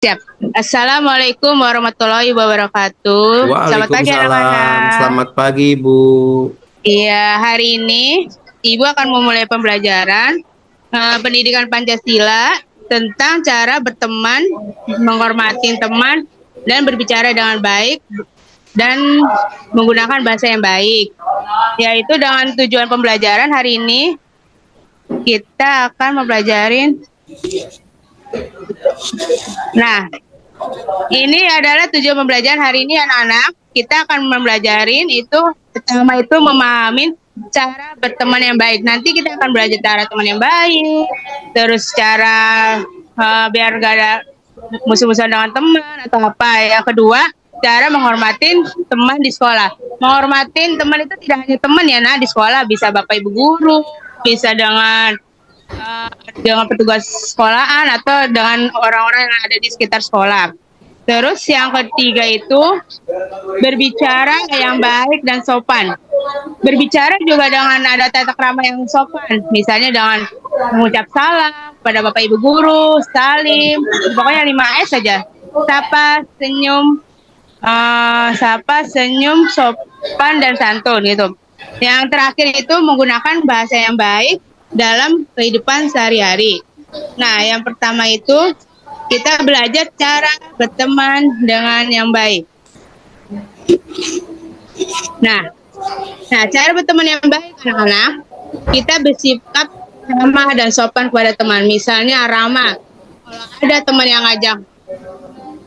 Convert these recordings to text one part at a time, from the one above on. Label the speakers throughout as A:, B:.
A: Siap. Assalamualaikum warahmatullahi wabarakatuh. Selamat pagi
B: Waalaikumsalam,
A: anak-anak.
B: selamat pagi Bu.
A: Iya, hari ini Ibu akan memulai pembelajaran pendidikan Pancasila tentang cara berteman, menghormati teman, dan berbicara dengan baik dan menggunakan bahasa yang baik. Yaitu dengan tujuan pembelajaran hari ini kita akan mempelajari. Nah, ini adalah tujuan pembelajaran hari ini anak-anak. Kita akan mempelajarin itu pertama itu memahami cara berteman yang baik. Nanti kita akan belajar cara teman yang baik, terus cara biar gak ada musuh-musuhan dengan teman atau apa. Yang kedua, cara menghormatin teman di sekolah. Menghormatin teman itu tidak hanya teman ya, nah di sekolah bisa bapak ibu guru, bisa dengan petugas sekolahan atau dengan orang-orang yang ada di sekitar sekolah. Terus yang ketiga itu berbicara yang baik dan sopan. Berbicara juga dengan ada tata krama yang sopan. Misalnya dengan mengucap salam pada bapak ibu guru, salim, pokoknya 5S saja. Sapa, senyum, sopan dan santun gitu. Yang terakhir itu menggunakan bahasa yang baik dalam kehidupan sehari-hari. Nah, yang pertama itu kita belajar cara berteman dengan yang baik. Nah, cara berteman yang baik anak-anak, kita bersikap ramah dan sopan kepada teman. Misalnya ramah, kalau ada teman yang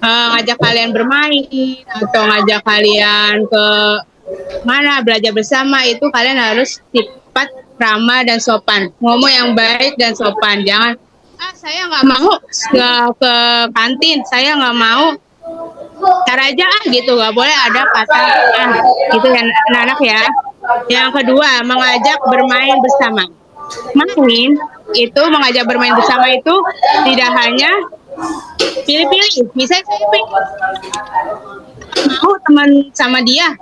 A: ngajak kalian bermain atau ngajak kalian ke mana belajar bersama, itu kalian harus sifat ramah dan sopan. Ngomong yang baik dan sopan. Jangan saya nggak mau ke kantin, saya nggak mau cara aja gitu, nggak boleh ada kata gitu ya anak-anak ya. Yang kedua, mengajak bermain bersama. Mengajak bermain bersama itu tidak hanya pilih-pilih. Misalnya saya mau teman sama dia,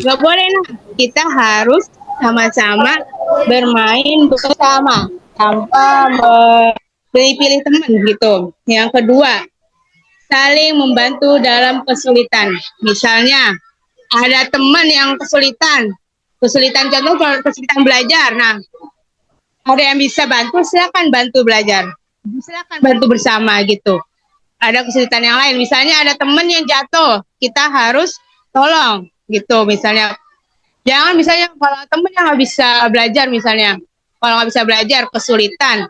A: nggak boleh nah. Kita harus sama-sama bermain bersama tanpa pilih-pilih teman gitu. Yang kedua, saling membantu dalam kesulitan. Misalnya ada teman yang kesulitan contoh kesulitan belajar. Nah, ada yang bisa bantu, silakan bantu belajar. Silakan bantu bersama gitu. Ada kesulitan yang lain, misalnya ada teman yang jatuh, kita harus tolong gitu. Misalnya kalau teman yang nggak bisa belajar, misalnya kalau nggak bisa belajar kesulitan,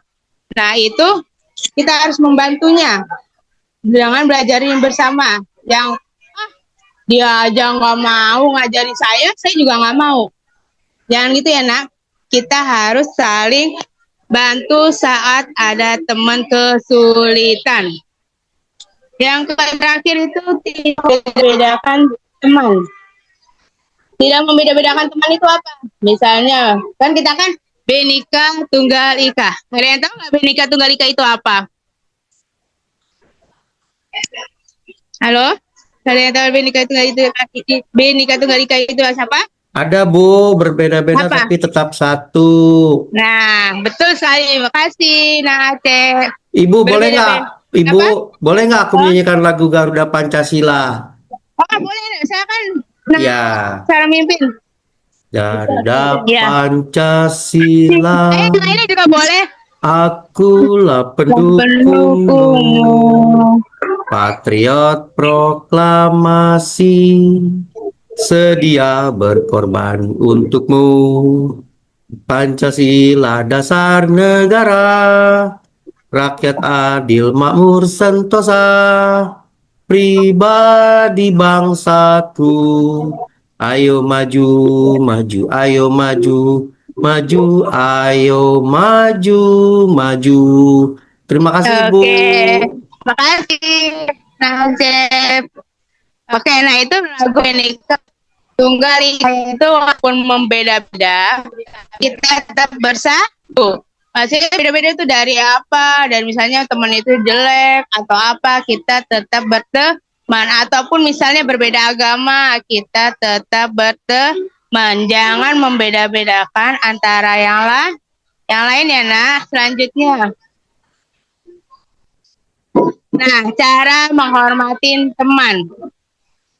A: nah itu kita harus membantunya dengan belajarin bersama. Yang dia aja nggak mau ngajarin saya juga nggak mau. Jangan gitu ya nak. Kita harus saling bantu saat ada teman kesulitan. Yang terakhir itu tidak membedakan teman. Tidak membeda-bedakan teman itu apa? Misalnya, kan kita kan Bhinneka Tunggal Ika. Ada yang tahu nggak Bhinneka Tunggal Ika itu apa? Halo? Ada yang tahu Bhinneka Tunggal Ika itu siapa?
B: Ada Bu, berbeda-beda
A: Apa?
B: tapi tetap satu.
A: Nah, betul sekali. Terima kasih, Nah Aceh.
B: Ibu boleh nggak?
A: Berbeda-beda.
B: Ibu
A: Apa?
B: boleh nggak aku
A: Oh,
B: menyanyikan lagu Garuda Pancasila?
A: oh boleh. Saya kan
B: Ya,
A: cara mimpin.
B: Garuda
A: Ya.
B: Pancasila,
A: Yang ini juga boleh.
B: akulah pendukungmu,
A: Pendukungmu.
B: patriot proklamasi, sedia berkorban untukmu. Pancasila dasar negara, rakyat adil makmur sentosa, pribadi bangsaku. Ayo maju, maju, ayo maju, maju, ayo maju, maju. Terima kasih Ibu.
A: Oke, makasih, Nasib. Oke, nah itu lagu ini Tunggal Ika itu walaupun membeda-beda, kita tetap bersatu. Masih beda-beda itu dari apa, dan misalnya teman itu jelek atau apa, kita tetap berteman. Ataupun misalnya berbeda agama, kita tetap berteman. Jangan membeda-bedakan antara yang lain ya, nah. Selanjutnya. Nah, cara menghormatin teman.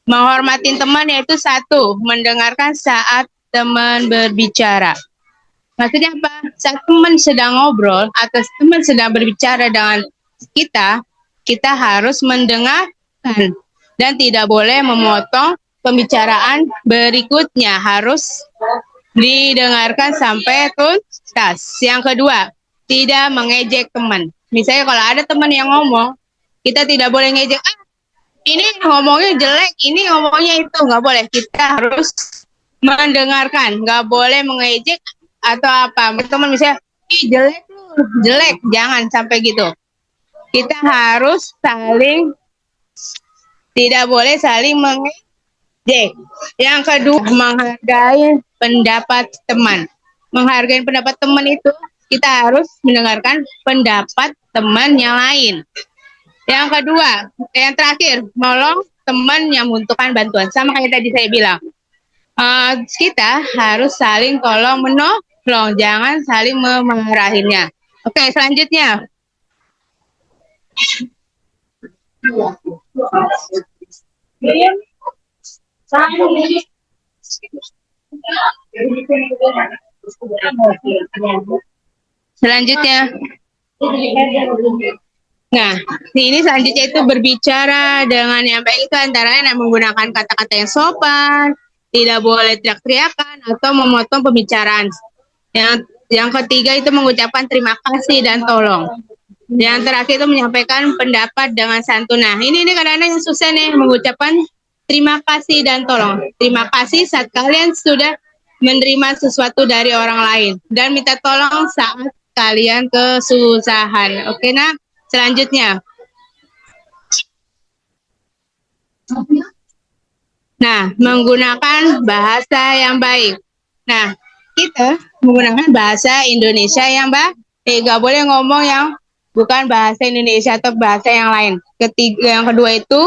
A: Menghormatin teman yaitu satu, mendengarkan saat teman berbicara. Maksudnya apa? Saat teman sedang ngobrol atau teman sedang berbicara dengan kita, kita harus mendengarkan dan tidak boleh memotong pembicaraan berikutnya. Harus didengarkan sampai tuntas. Yang kedua, tidak mengejek teman. Misalnya kalau ada teman yang ngomong, kita tidak boleh ngejek. Ah, ini ngomongnya jelek, ini ngomongnya itu nggak boleh. Kita harus mendengarkan, nggak boleh mengejek atau apa. Teman misalnya, ih jelek lu, jelek, jangan sampai gitu. Kita harus saling, tidak boleh saling mengejek. Yang kedua, menghargai pendapat teman. Menghargai pendapat teman itu, kita harus mendengarkan pendapat teman yang lain. Yang kedua, yang terakhir, menolong teman yang membutuhkan bantuan. Sama kayak tadi saya bilang, kita harus saling tolong menolong, jangan saling memarahinnya. Oke, selanjutnya. Selanjutnya. Nah, ini selanjutnya itu berbicara dengan yang baik itu antara lain menggunakan kata-kata yang sopan, tidak boleh teriak-teriakan atau memotong pembicaraan. Yang ketiga itu mengucapkan terima kasih dan tolong. Yang terakhir itu menyampaikan pendapat dengan santun. Nah, ini kadang-kadang yang susah nih mengucapkan terima kasih dan tolong. Terima kasih saat kalian sudah menerima sesuatu dari orang lain dan minta tolong saat kalian kesusahan. Oke, nah. Selanjutnya. Nah, menggunakan bahasa yang baik. Nah, kita menggunakan bahasa Indonesia yang baik. Gak boleh ngomong yang bukan bahasa Indonesia atau bahasa yang lain. Yang kedua itu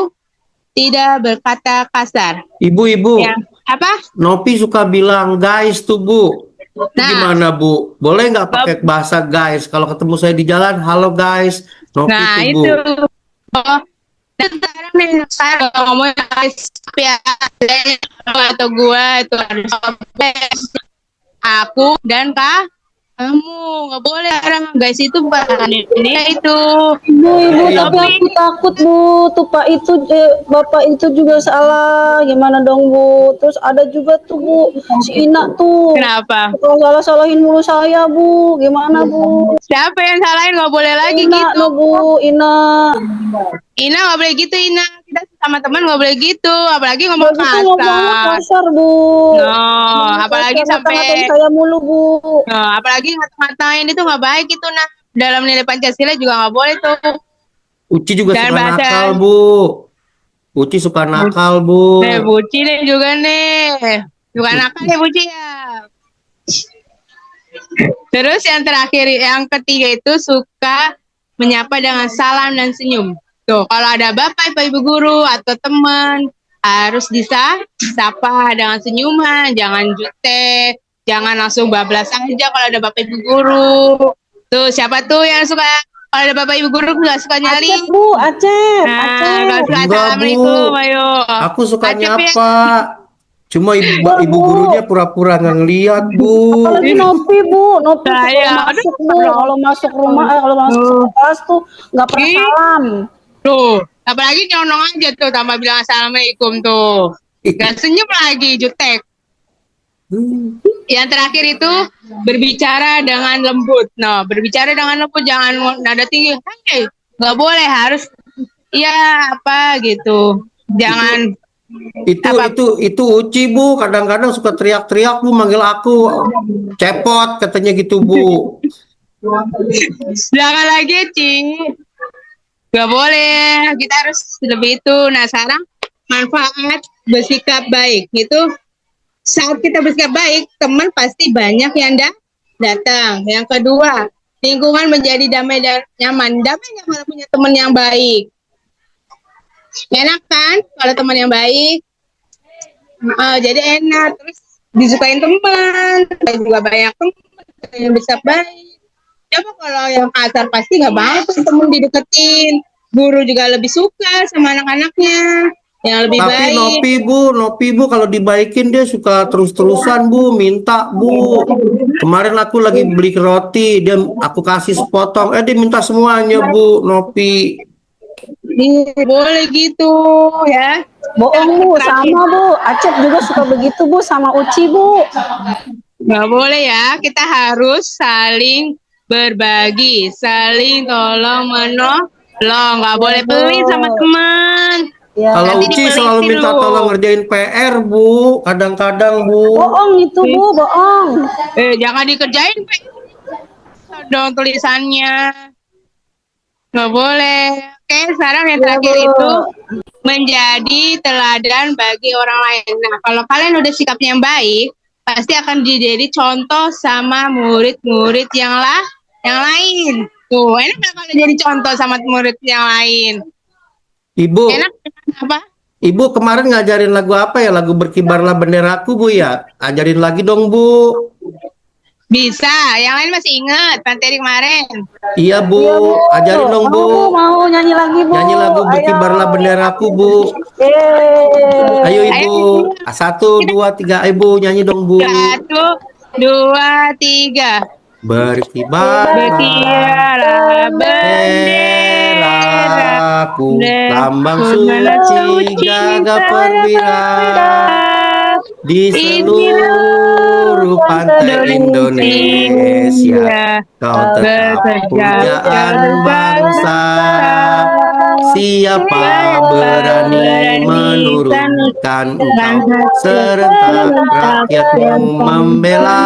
A: tidak berkata kasar.
B: Ibu.
A: Apa?
B: Nopi suka bilang guys tuh, Bu. Nah, gimana, Bu? Boleh nggak pakai bahasa guys? Kalau ketemu saya di jalan, halo guys. Nopi
A: nah,
B: tuh, Bu.
A: itu. Oh, dan sekarang nih, saya ngomong guys, ya, atau gua itu harus aku dan kamu nggak boleh sekarang guys itu bukan ini itu.
C: Ibu tapi aku takut Bu, tuh Pak itu Bapak itu juga salah, gimana dong Bu? Terus ada juga tuh Bu, si Ina tuh.
A: Kenapa?
C: Kalau salah-salahin mulu saya Bu, gimana Bu?
A: Siapa yang salahin? Nggak boleh lagi
C: Ina,
A: gitu.
C: no, Bu, Ina
A: nggak boleh gitu, Ina. Kita sama teman nggak boleh gitu, apalagi ngomong kasar.
C: Ngomongnya kasar Bu.
A: Apalagi sampai
C: saya mulu Bu.
A: Apalagi ngata-ngatain itu nggak baik itu, nah. Dalam nilai Pancasila juga nggak boleh tuh.
B: Uci juga suka nakal, Bu. Uci suka nakal, Bu.
A: Buci nih juga nih. Suka nakal ya Buci ya. Terus yang terakhir, yang ketiga itu suka menyapa dengan salam dan senyum. Tuh, kalau ada bapak, ibu guru atau teman harus disapa dengan senyuman, jangan jutek, jangan langsung bablas aja kalau ada bapak ibu guru. Tuh, siapa tuh yang suka kalau ada bapak ibu guru nggak suka nyali?
C: Acep Bu, Acep.
A: Nah,
B: Assalamualaikum, ayo. Aku suka nyapa. Cuma ibu gurunya pura-pura nggak ngeliat, Bu.
C: Apalagi Nopi, Bu. Nopi masuk, Bu. Kalau masuk rumah, kalau masuk kelas tuh nggak pernah salam.
A: Tuh, apalagi nyonong aja tuh, tambah bilang assalamualaikum tuh. Gak senyum lagi, jutek. Yang terakhir itu berbicara dengan lembut. Nah, berbicara dengan lembut, jangan nada tinggi. Hey, nggak boleh, harus iya apa gitu. Jangan
B: itu Uci Bu, kadang-kadang suka teriak-teriak Bu, manggil aku cepot katanya gitu Bu.
A: Jangan lagi Ci, gak boleh, kita harus lebih itu. Nah sekarang manfaat bersikap baik itu, saat kita bersikap baik teman pasti banyak yang datang. Yang kedua, lingkungan menjadi damai dan nyaman. Damai kalau punya teman yang baik. Enak kan kalau teman yang baik, jadi enak, terus disukain teman, juga banyak teman yang bisa baik. Coba kalau yang kasar pasti nggak mau tuh temen dideketin, guru juga lebih suka sama anak-anaknya yang lebih
B: Tapi
A: baik.
B: Nopi bu, kalau dibaikin dia suka terus-terusan bu, minta bu. Kemarin aku lagi beli roti, aku kasih sepotong, dia minta semuanya bu, Nopi.
A: Boleh gitu ya.
C: Bohong Bu, sama Bu. Acep juga suka begitu Bu, sama Uci Bu.
A: Nggak boleh ya, kita harus saling berbagi, saling tolong menolong. Nggak boleh pelit sama teman.
C: Ya.
B: Kalau
A: Nanti
B: Uci selalu
A: dipelitin
B: minta
A: lu.
B: tolong ngerjain PR bu, kadang-kadang bu.
C: Bohong itu Bu, bohong.
A: Jangan dikerjain, Pe. Dong tulisannya. Nggak boleh. Oke, sekarang yang
C: Iya,
A: terakhir
C: Bu.
A: itu menjadi teladan bagi orang lain. Nah, kalau kalian udah sikapnya yang baik, pasti akan jadi contoh sama murid-murid yang lain. Tuh, enak nggak kalau jadi contoh sama murid yang lain?
B: Ibu,
A: Enak apa?
B: Ibu kemarin ngajarin lagu apa ya? Lagu Berkibarlah Benderaku bu ya? Ajarin lagi dong bu.
A: Bisa, yang lain masih ingat materi kemarin.
B: Iya bu,
C: Iya, Bu.
B: ajarin dong bu.
C: Mau nyanyi lagi Bu.
B: Nyanyi lagu
C: Ayo.
B: Berkibarlah Benderaku bu. Ayo ibu,
A: Ayo.
B: 1, 2, 3, ibu nyanyi dong bu.
A: 1, 2, 3.
B: Berkibarlah
A: Berkibarlah bendera
B: benderaku, lambang suci gagah perwira di seluruh pantai Indonesia. Kau tetap pujaan bangsa. Siapa berani menurunkan engkau, serentak rakyatmu membela.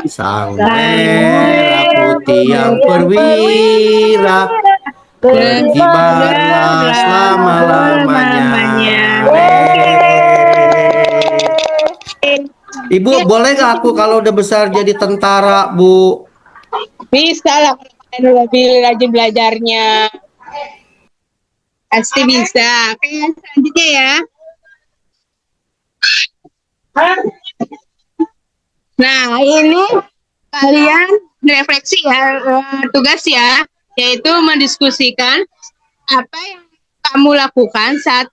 B: Sang merah putih yang perwira, berkibarlah selama-lamanya. Ibu, boleh gak aku kalau udah besar jadi tentara, Bu?
A: Bisa lah kalau kalian lebih rajin belajarnya. Pasti bisa. Oke, selanjutnya ya. Nah, ini kalian refleksi ya, tugas ya, yaitu mendiskusikan apa yang kamu lakukan saat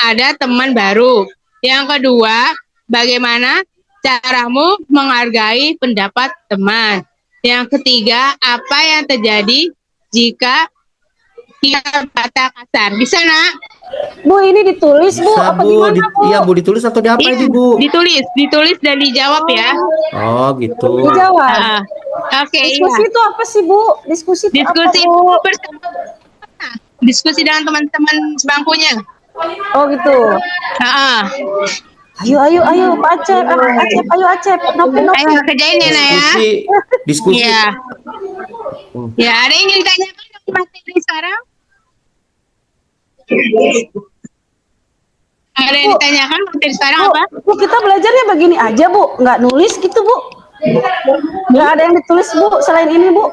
A: ada teman baru. Yang kedua, bagaimana caramu menghargai pendapat teman. Yang ketiga, apa yang terjadi jika dia berkata kasar. Bisa, Nak?
C: Bu, ini ditulis Bu,
B: Bisa,
C: apa
B: Bu.
C: gimana Bu?
B: Iya, Bu, ditulis atau diapa
A: Iya,
B: ini, Bu?
A: ditulis dan dijawab ya.
B: Oh, gitu.
C: Dijawab.
A: Oke,
C: Diskusi
A: iya.
C: itu apa sih Bu? Diskusi itu apa
A: Diskusi
C: Bu?
A: bersama. Diskusi dengan teman-teman sebangkunya.
C: Oh gitu.
A: Ah,
C: Ayo Pak Acep, ayo Acep, Nopi.
A: ayo kerjain ya, Nak ya.
B: Diskusi.
A: Iya. Ya, ada yang ingin ditanyakan dari materi sekarang? Ada yang ditanyakan materi sekarang apa?
C: Bu, kita belajarnya begini aja Bu, nggak nulis gitu Bu. Nggak ada yang ditulis Bu, selain ini Bu.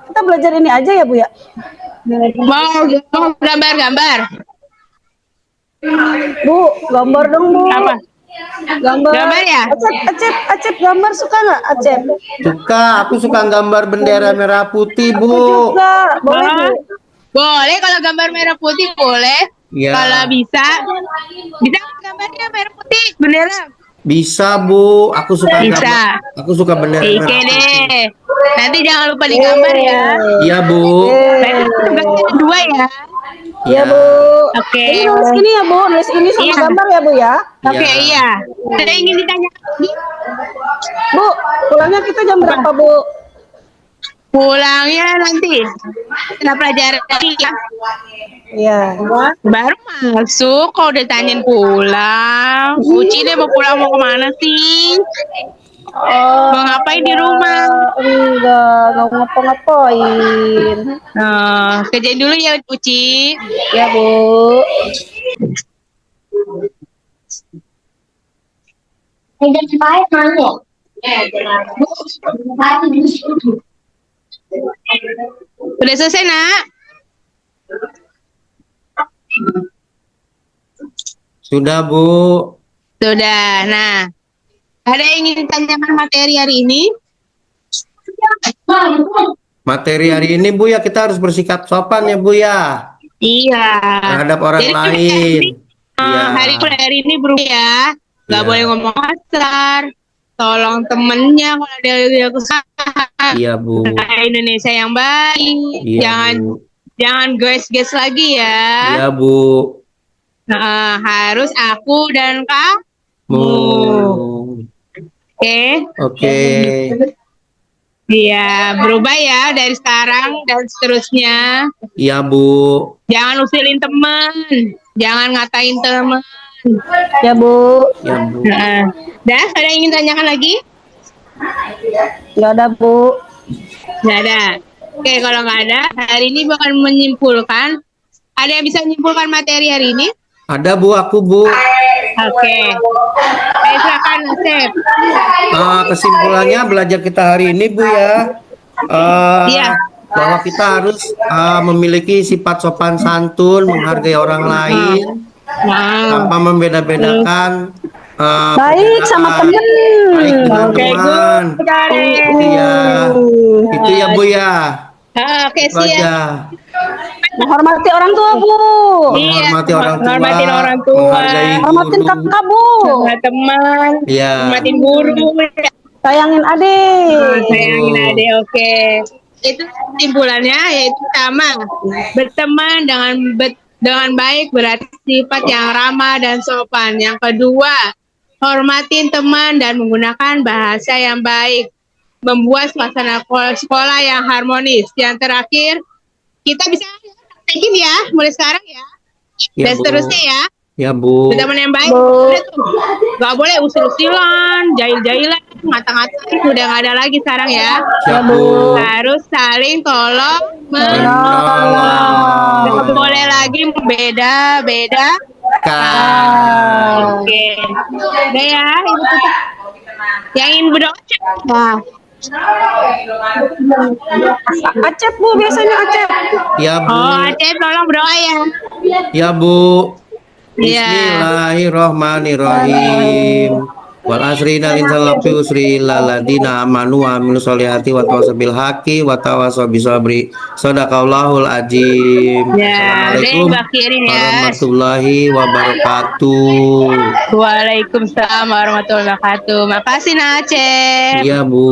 C: Kita belajar ini aja ya Bu ya.
A: Mau gambar-gambar?
C: Bu, gambar dong Bu.
A: Apa? Gambar ya?
C: Acep, gambar suka nggak Acep?
B: Suka, aku suka gambar bendera merah putih, Bu.
C: Suka, boleh Bu.
A: Boleh kalau gambar merah putih boleh.
B: Ya.
A: Kalau bisa gambarnya merah putih bendera.
B: Bisa, Bu. Aku suka
A: Bisa.
B: gambar. Aku suka bendera merah
A: Oke
B: putih.
A: deh. Nanti jangan lupa digambar ya.
B: Iya, Bu.
A: Berarti tugasnya ada 2 ya.
C: Iya Bu.
A: Oke.
C: Ini nulis ini ya Bu, nulis ini sama
A: Iya.
C: gambar ya Bu ya.
A: Oke, iya. Ada yang ingin ditanyakan lagi?
C: Bu, pulangnya kita jam berapa Bu?
A: Pulangnya nanti setelah pelajaran ya.
C: Iya.
A: Baru masuk kok udah tanyain pulang. Uci deh mau pulang mau kemana sih? Mau ngapain di rumah?
C: Enggak ngapa-ngapain.
A: Kerjain dulu ya Uci.
C: Ya Bu.
A: Udah selesai Nak?
B: Sudah, Bu.
A: Sudah. Nah, ada yang ingin ditanyakan materi hari ini?
B: materi hari ini Bu ya, kita harus bersikap sopan ya Bu ya
A: Iya.
B: terhadap orang
A: Jadi
B: lain. Iya.
A: hari ini berubah ya. Nggak
B: Iya.
A: boleh ngomong kasar. Tolong temennya kalau ada kesalahan.
B: Iya Bu.
A: Indonesia yang baik.
B: Iya Bu.
A: Jangan guys lagi ya.
B: Iya Bu.
A: Harus aku dan kamu. Oke.
B: Oke.
A: Iya, berubah ya dari sekarang dan seterusnya.
B: Iya Bu.
A: Jangan usilin teman, jangan ngatain teman.
C: Ya Bu.
B: Iya Bu.
A: Dah, ada yang ingin tanyakan lagi?
C: Nggak ada Bu.
A: Nggak ada. Oke, kalau nggak ada, hari ini bakal menyimpulkan. Ada yang bisa menyimpulkan materi hari ini?
B: Ada Bu, aku Bu.
A: Oke. Silakan, Asep.
B: Kesimpulannya belajar kita hari ini Bu ya.
A: Iya.
B: Bahwa kita harus memiliki sifat sopan santun, menghargai orang lain, tanpa membeda-bedakan.
C: Baik sama temen.
B: Baik dengan
A: Oke,
B: teman. Iya, itu ya Bu ya.
A: Oke,
B: Itu aja.
A: siap.
C: Menghormati orang tua Bu.
B: Menghormati orang tua,
A: Menghormatin orang tua.
B: menghargai
C: Hormatin
B: guru.
C: kakak Bu.
A: Sama teman,
B: Iya.
A: hormatin guru.
C: Sayangin adik.
A: Sayangin adek, oke. Itu kesimpulannya yaitu sama. Berteman dengan baik berarti sifat yang ramah dan sopan. Yang kedua, hormatin teman dan menggunakan bahasa yang baik. Membuat suasana sekolah yang harmonis. Yang terakhir, kita bisa praktekin ya mulai sekarang ya.
B: Iya,
A: Dan
B: Bu.
A: seterusnya ya.
B: Ya Bu.
A: Berteman yang baik,
C: Bu.
A: gak boleh usil-usilan, jahil-jahilan, ngata-ngatain, udah gak ada lagi sekarang ya.
B: Ya Bu.
A: Harus saling tolong
B: Menolong.
A: Gak boleh lagi beda-beda.
B: Kan.
A: Oke. Udah ya, Ibu tutup. Yang ingin berdoa. Nah,
C: Acep Bu, biasanya Acep.
B: Ya Bu.
A: Aceh tolong berdoa ya.
B: Ya Bu.
A: Iya.
B: Bismillahirrahmanirrahim. Wal asri innal insana lafi usri illa alladziina amanu wa amilus solihati wa tawassaw bil haqqi wa tawassaw bis sabri. Shadaqallahul azim.
A: Ya,
B: Assalamualaikum
A: udah akhirin ya.
B: warahmatullahi wabarakatuh.
A: Waalaikumsalam warahmatullahi wabarakatuh. Makasih Nah Aceh.
B: Iya Bu.